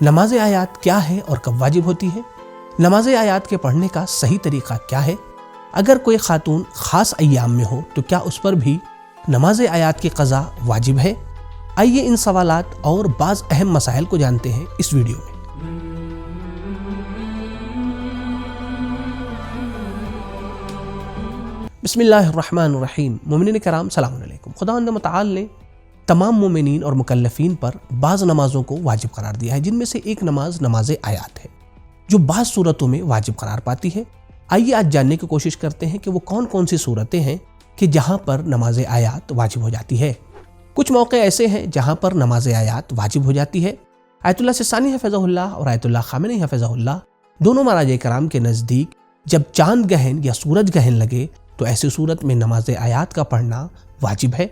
نماز آیات کیا ہے اور کب واجب ہوتی ہے؟ نماز آیات کے پڑھنے کا صحیح طریقہ کیا ہے؟ اگر کوئی خاتون خاص ایام میں ہو تو کیا اس پر بھی نماز آیات کی قضا واجب ہے؟ آئیے ان سوالات اور بعض اہم مسائل کو جانتے ہیں اس ویڈیو میں۔ بسم اللہ الرحمن الرحیم۔ مومنین کرام سلام علیکم۔ خداوند متعال نے تمام مومنین اور مکلفین پر بعض نمازوں کو واجب قرار دیا ہے، جن میں سے ایک نماز آیات ہے جو بعض صورتوں میں واجب قرار پاتی ہے۔ آئیے آج جاننے کی کوشش کرتے ہیں کہ وہ کون کون سی صورتیں ہیں کہ جہاں پر نماز آیات واجب ہو جاتی ہے۔ کچھ موقع ایسے ہیں جہاں پر نماز آیات واجب ہو جاتی ہے۔ آیت اللہ سستانی حفظہ اللہ اور آیت اللہ خامنئی حفظہ اللہ دونوں مراجع کرام کے نزدیک جب چاند گہن یا سورج گہن لگے تو ایسی صورت میں نماز آیات کا پڑھنا واجب ہے،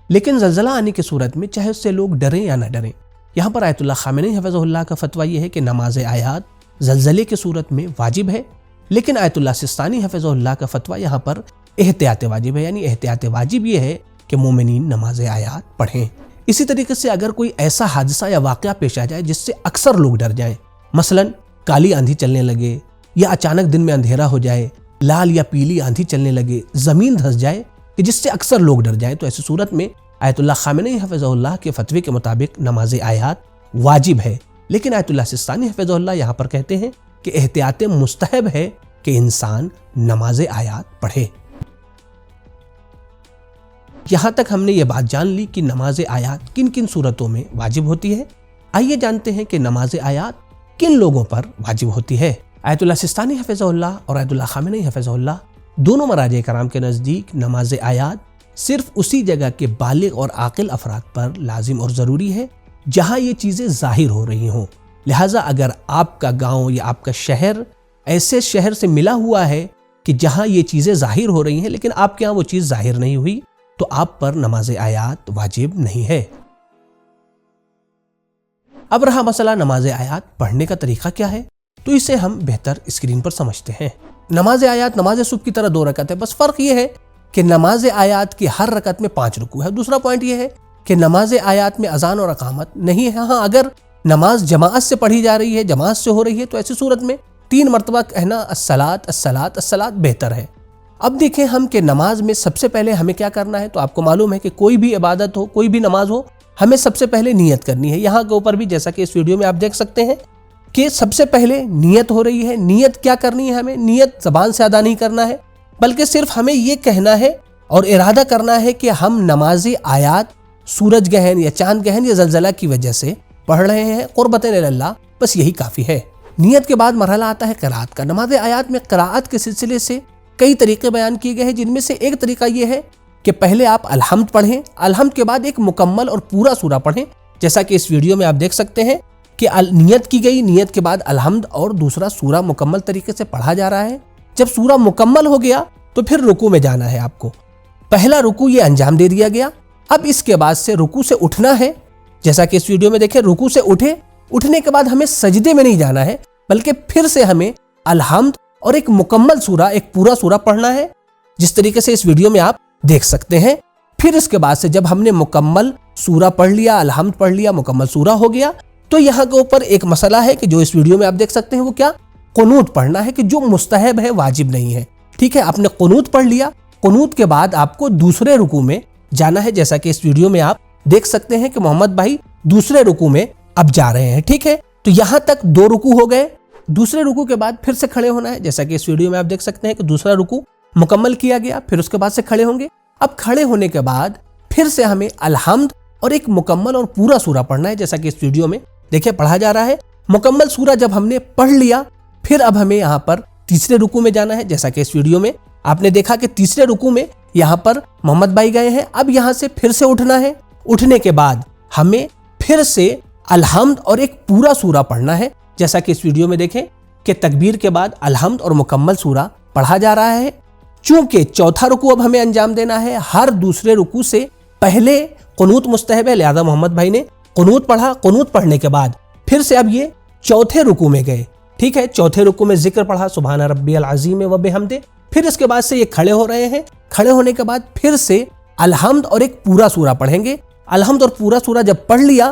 لیکن زلزلہ آنے کی صورت میں چاہے اس سے لوگ ڈریں یا نہ ڈریں، یہاں پر آیت اللہ خامنئی حفظہ اللہ کا فتویٰ یہ ہے کہ نماز آیات زلزلے کی صورت میں واجب ہے، لیکن آیت اللہ سستانی حفظہ اللہ کا فتویٰ یہاں پر احتیاط واجب ہے، یعنی احتیاط واجب یہ ہے کہ مومنین نماز آیات پڑھیں۔ اسی طریقے سے اگر کوئی ایسا حادثہ یا واقعہ پیش آ جائے جس سے اکثر لوگ ڈر جائیں، مثلا کالی آندھی چلنے لگے یا اچانک دن میں اندھیرا ہو جائے، لال یا پیلی آندھی چلنے لگے، زمین دھس جائے کہ جس سے اکثر لوگ ڈر جائیں، تو ایسی صورت میں آیت اللہ خامنئی حفظہ اللہ کے فتوے کے مطابق نماز آیات واجب ہے، لیکن آیت اللہ سستانی حفظہ اللہ یہاں پر کہتے ہیں کہ احتیاط مستحب ہے کہ انسان نماز آیات پڑھے۔ یہاں تک ہم نے یہ بات جان لی کہ نماز آیات کن کن صورتوں میں واجب ہوتی ہے۔ آئیے جانتے ہیں کہ نماز آیات کن لوگوں پر واجب ہوتی ہے۔ آیت اللہ سستانی حفظہ اللہ اور آیت اللہ خامنئی حفظہ اللہ دونوں مراجع کرام کے نزدیک نماز آیات صرف اسی جگہ کے بالغ اور عاقل افراد پر لازم اور ضروری ہے جہاں یہ چیزیں ظاہر ہو رہی ہوں۔ لہٰذا اگر آپ کا گاؤں یا آپ کا شہر ایسے شہر سے ملا ہوا ہے کہ جہاں یہ چیزیں ظاہر ہو رہی ہیں لیکن آپ کے ہاں وہ چیز ظاہر نہیں ہوئی تو آپ پر نماز آیات واجب نہیں ہے۔ اب رہا مسئلہ نماز آیات پڑھنے کا طریقہ کیا ہے، تو اسے ہم بہتر اسکرین پر سمجھتے ہیں۔ نماز آیات نماز صبح کی طرح 2 رکعت ہے، بس فرق یہ ہے کہ نماز آیات کی ہر رکعت میں 5 رکوع ہے۔ دوسرا پوائنٹ یہ ہے کہ نماز آیات میں اذان اور اقامت نہیں ہے۔ ہاں اگر نماز جماعت سے پڑھی جا رہی ہے، جماعت سے ہو رہی ہے، تو ایسی صورت میں 3 مرتبہ کہنا الصلاۃ الصلاۃ الصلاۃ بہتر ہے۔ اب دیکھیں ہم کہ نماز میں سب سے پہلے ہمیں کیا کرنا ہے، تو آپ کو معلوم ہے کہ کوئی بھی عبادت ہو، کوئی بھی نماز ہو، ہمیں سب سے پہلے نیت کرنی ہے۔ یہاں کے اوپر بھی جیسا کہ اس ویڈیو میں آپ دیکھ سکتے ہیں کہ سب سے پہلے نیت ہو رہی ہے۔ نیت کیا کرنی ہے ہمیں؟ نیت زبان سے ادا نہیں کرنا ہے، بلکہ صرف ہمیں یہ کہنا ہے اور ارادہ کرنا ہے کہ ہم نماز آیات سورج گہن یا چاند گہن یا زلزلہ کی وجہ سے پڑھ رہے ہیں قربتاً اللہ، بس یہی کافی ہے۔ نیت کے بعد مرحلہ آتا ہے قراءت کا۔ نماز آیات میں قراءت کے سلسلے سے کئی طریقے بیان کیے گئے ہیں، جن میں سے ایک طریقہ یہ ہے کہ پہلے آپ الحمد پڑھیں، الحمد کے بعد ایک مکمل اور پورا سورہ پڑھیں، جیسا کہ اس ویڈیو میں آپ دیکھ سکتے ہیں کہ نیت کی گئی، نیت کے بعد الحمد اور دوسرا سورہ مکمل طریقے سے پڑھا جا رہا ہے۔ جب سورہ مکمل ہو گیا تو پھر رکوع میں جانا ہے آپ کو۔ پہلا رکوع یہ انجام دے دیا گیا، اب اس کے بعد سے رکوع سے اٹھنا ہے، جیسا کہ اس ویڈیو میں دیکھیں رکوع سے اٹھنے کے بعد ہمیں سجدے میں نہیں جانا ہے، بلکہ پھر سے ہمیں الحمد اور ایک مکمل سورہ، ایک پورا سورہ پڑھنا ہے، جس طریقے سے اس ویڈیو میں آپ دیکھ سکتے ہیں۔ پھر اس کے بعد سے جب ہم نے مکمل سورہ پڑھ لیا، الحمد پڑھ لیا، مکمل سورہ ہو گیا، تو یہاں کے اوپر ایک مسئلہ ہے کہ جو اس ویڈیو میں آپ دیکھ سکتے ہیں، وہ کیا؟ قنوت پڑھنا ہے، کہ جو مستحب ہے، واجب نہیں ہے۔ ٹھیک ہے، آپ نے قنوت پڑھ لیا، قنوت کے بعد آپ کو دوسرے رکوع میں جانا ہے، جیسا کہ اس ویڈیو میں آپ دیکھ سکتے ہیں کہ محمد بھائی دوسرے رکوع میں اب جا رہے ہیں۔ ٹھیک ہے، تو یہاں تک 2 رکوع ہو گئے۔ دوسرے رکوع کے بعد پھر سے کھڑے ہونا ہے، جیسا کہ اس ویڈیو میں آپ دیکھ سکتے ہیں کہ دوسرا رکوع مکمل کیا گیا، پھر اس کے بعد سے کھڑے ہوں گے۔ اب کھڑے ہونے کے بعد پھر سے ہمیں الحمد اور ایک مکمل اور پورا سورہ پڑھنا ہے، جیسا کہ اس ویڈیو میں دیکھیں پڑھا جا رہا ہے۔ مکمل سورہ جب ہم نے پڑھ لیا، پھر اب ہمیں یہاں پر تیسرے رکوع میں جانا ہے، جیسا کہ اس ویڈیو میں آپ نے دیکھا کہ تیسرے رکوع میں یہاں پر محمد بھائی گئے ہیں۔ اب یہاں سے پھر سے اٹھنا ہے، اٹھنے کے بعد ہمیں پھر سے الحمد اور ایک پورا سورہ پڑھنا ہے، جیسا کہ اس ویڈیو میں دیکھیں کہ تکبیر کے بعد الحمد اور مکمل سورہ پڑھا جا رہا ہے۔ چونکہ چوتھا رکوع اب ہمیں انجام دینا ہے، ہر دوسرے رکوع سے پہلے قنوت مستحب ہے، لہذا محمد بھائی نے قنوت پڑھا۔ قنوت پڑھنے کے بعد پھر سے اب یہ چوتھے رکوع میں گئے۔ ٹھیک ہے، چوتھے رکوع میں ذکر پڑھا سبحان ربی العظیم و بحمدہ، پھر اس کے بعد سے یہ کھڑے ہو رہے ہیں۔ کھڑے ہونے کے بعد پھر سے الحمد اور ایک پورا سورہ پڑھیں گے۔ الحمد اور پورا سورہ جب پڑھ لیا،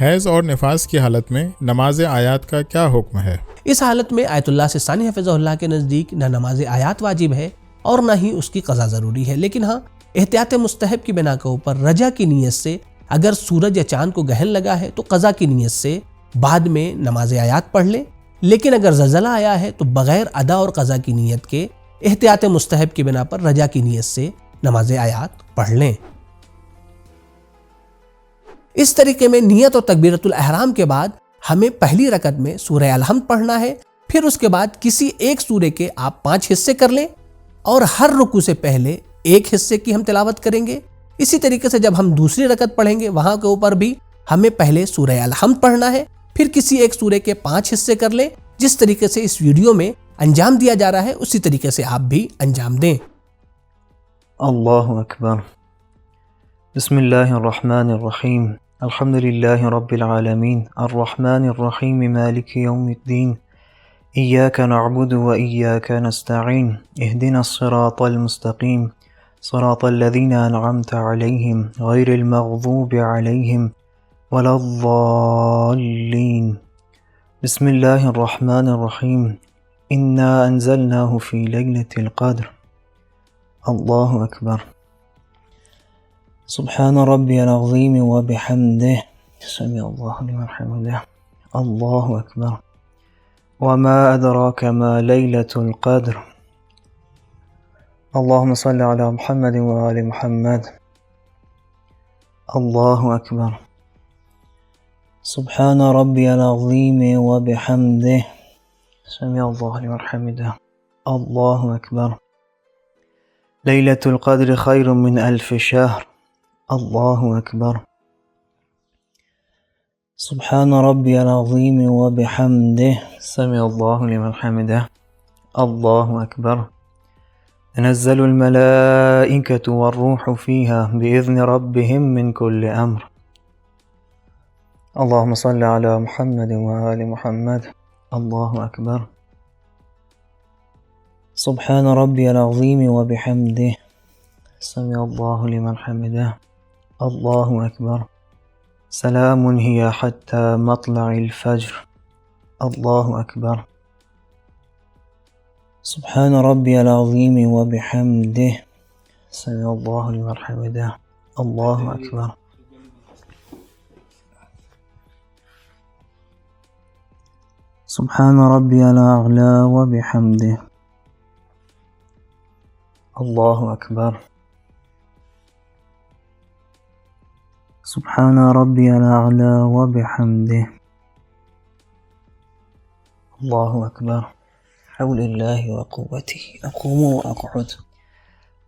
حیض اور نفاس کی حالت میں نماز آیات کا کیا حکم ہے؟ اس حالت میں آیت اللہ سستانی حفظہ اللہ کے نزدیک نہ نماز آیات واجب ہے اور نہ ہی اس کی قضا ضروری ہے، لیکن ہاں احتیاط مستحب کی بنا کے اوپر رجا کی نیت سے اگر سورج یا چاند کو گہن لگا ہے تو قضا کی نیت سے بعد میں نماز آیات پڑھ لے، لیکن اگر زلزلہ آیا ہے تو بغیر ادا اور قضا کی نیت کے احتیاط مستحب کی بنا پر رجا کی نیت سے نماز آیات پڑھ لیں۔ اس طریقے میں نیت اور تکبیرۃ الاحرام کے بعد ہمیں پہلی رکعت میں سورہ الحمد پڑھنا ہے، پھر اس کے بعد کسی ایک سورے کے آپ 5 حصے کر لیں اور ہر رکوع سے پہلے ایک حصے کی ہم تلاوت کریں گے۔ اسی طریقے سے جب ہم دوسری رکعت پڑھیں گے وہاں کے اوپر بھی ہمیں پہلے سورہ الحمد پڑھنا ہے، پھر کسی ایک سورے کے 5 حصے کر لیں۔ جس طریقے سے اس ویڈیو میں انجام دیا جا رہا ہے اسی طریقے سے آپ بھی انجام دیں۔ اللہ اکبر۔ بسم اللہ الرحمن الرحیم۔ الحمد للہ رب العالمین الرحمن الرحیم مالک یوم الدین ایاک نعبد و ایاک نستعین اہدنا الصراط المستقیم صراط الذین انعمت علیہم غیر المغضوب علیہم ولا الضالین۔ بسم اللہ الرحمن الرحیم انا انزلناہ فی لیلۃ القدر۔ اللہ اکبر۔ سبحان ربی العظیم و بحمدہ سمع اللہ لمن حمدہ۔ اللہ اکبر۔ وما ادراک ما لیلۃ القدر۔ اللہم صل علی محمد و آل محمد۔ اللہ اکبر۔ سبحان ربی العظیم و بحمدہ سمع اللہ لمن حمدہ۔ اللہ اکبر۔ لیلۃ القدر خیر من الف شہر۔ اللہ اکبر۔ سبحان ربی العظیم و بحمدہ سمع اللہ لمن حمدہ۔ اللہ اکبر۔ تنزل الملائکۃ والروح فیہا بإذن ربہم من کل امر۔ اللہم صل علی محمد و آل محمد۔ اللہ اکبر۔ سبحان ربی العظیم و بحمدہ سمع اللہ لمن حمدہ۔ اللہ اکبر۔ سلام ہی حتی مطلع الفجر۔ اللہ اکبر۔ سبحان ربی العظیم و بحمدہ سمع اللہ لمن حمدہ۔ اللہ اکبر۔ سبحان ربی الاعلی و بحمدہ۔ اللہ اکبر۔ سبحان ربی الاعلی و بحمدہ۔ اللہ اکبر۔ حول اللہ و قوتہ اقوم و اقعد۔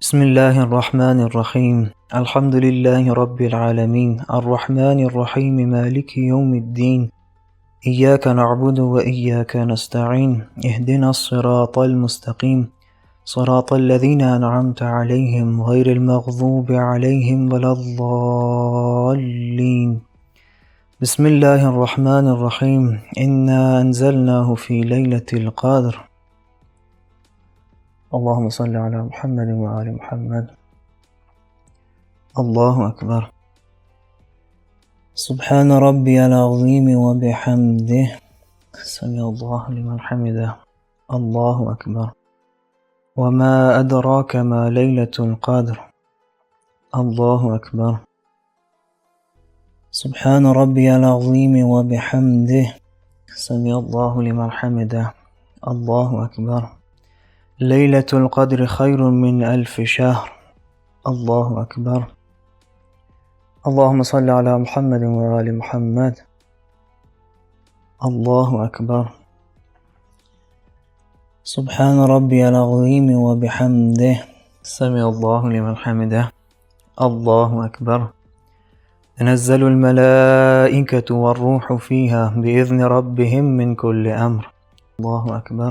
بسم اللہ الرحمن الرحیم الحمد للہ رب العالمین الرحمن الرحیم مالک یوم الدین ایاک نعبد و ایاک نستعین اہدنا الصراط المستقیم صراط الذین انعمت علیہم غیر المغضوب علیہم ولا الضالین۔ بسم اللہ الرحمن الرحیم انا انزلناہ فی لیلۃ القدر۔ اللہم صل علی محمد و آل محمد۔ اللہ اکبر۔ سبحان ربی العظیم و بحمدہ سمع اللہ لمن حمدہ۔ اللہ اکبر۔ وما ادراک ما لیلۃ القدر۔ اللہ اکبر۔ سبحان ربی العظیم و بحمدہ سمع اللہ لمن حمدہ۔ اللہ اکبر۔ لیلۃ القدر خیر من الف شہر۔ اللہ اکبر۔ اللہم صل علی محمد و آل محمد۔ اللہ اکبر۔ سبحان ربی العظیم و بحمدہ سمع اللہ لمن حمدہ۔ اللہ اکبر۔ تنزل الملائکۃ والروح فیہا بإذن ربہم من کل امر۔ اللہ اکبر۔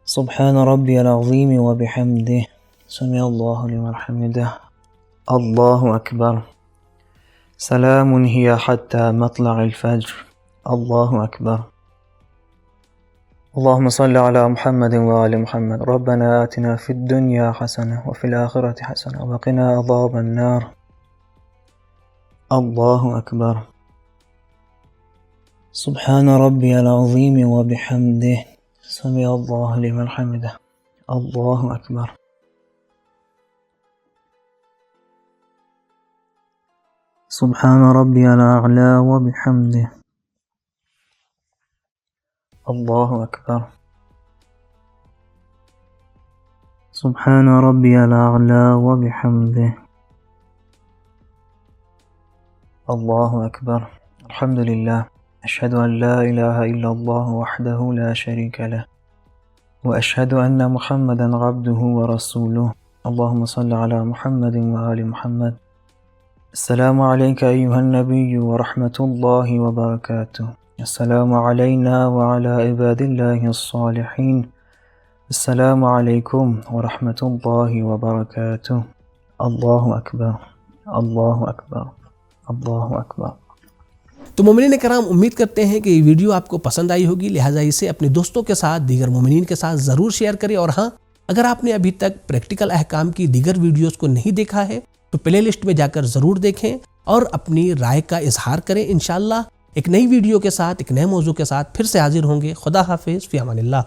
سبحان ربی العظیم و بحمدہ سمع اللہ لمن حمدہ۔ اللہ اکبر۔ سلام ہی حتی مطلع الفجر۔ اللہ اکبر۔ اللہم صل علی محمد و آل محمد۔ ربنا آتنا فی الدنیا حسنہ وفی الآخرة حسنہ وقنا عذاب النار۔ اللہ اکبر. سبحان ربی العظیم وبحمدہ. سمع اللہ لمن حمدہ. اللہ اکبر. سبحان ربی الاعلی وبحمدہ. اللہ اکبر. سبحان ربی الاعلی وبحمدہ. اللہ اکبر. الحمد للہ. اشہد ان لا الہ الا اللہ وحدہ لا شریک لہ واشہد ان محمدا عبدہ ورسولہ. اللہم صل علی محمد وآل محمد. السلام علیک ایہا النبی ورحمۃ اللہ وبرکاتہ. السلام علینا وعلی عباد اللہ الصالحین. السلام علیکم ورحمۃ اللہ وبرکاتہ. اللہ اکبر. اللہ اکبر. اللہ اکبر. تو مومنین کرام، امید کرتے ہیں کہ یہ ویڈیو آپ کو پسند آئی ہوگی، لہٰذا اسے اپنے دوستوں کے ساتھ، دیگر مومنین کے ساتھ ضرور شیئر کریں. اور ہاں، اگر آپ نے ابھی تک پریکٹیکل احکام کی دیگر ویڈیوز کو نہیں دیکھا ہے تو پلے لسٹ میں جا کر ضرور دیکھیں اور اپنی رائے کا اظہار کریں. انشاءاللہ ایک نئی ویڈیو کے ساتھ، ایک نئے موضوع کے ساتھ پھر سے حاضر ہوں گے. خدا حافظ. فی امان اللہ.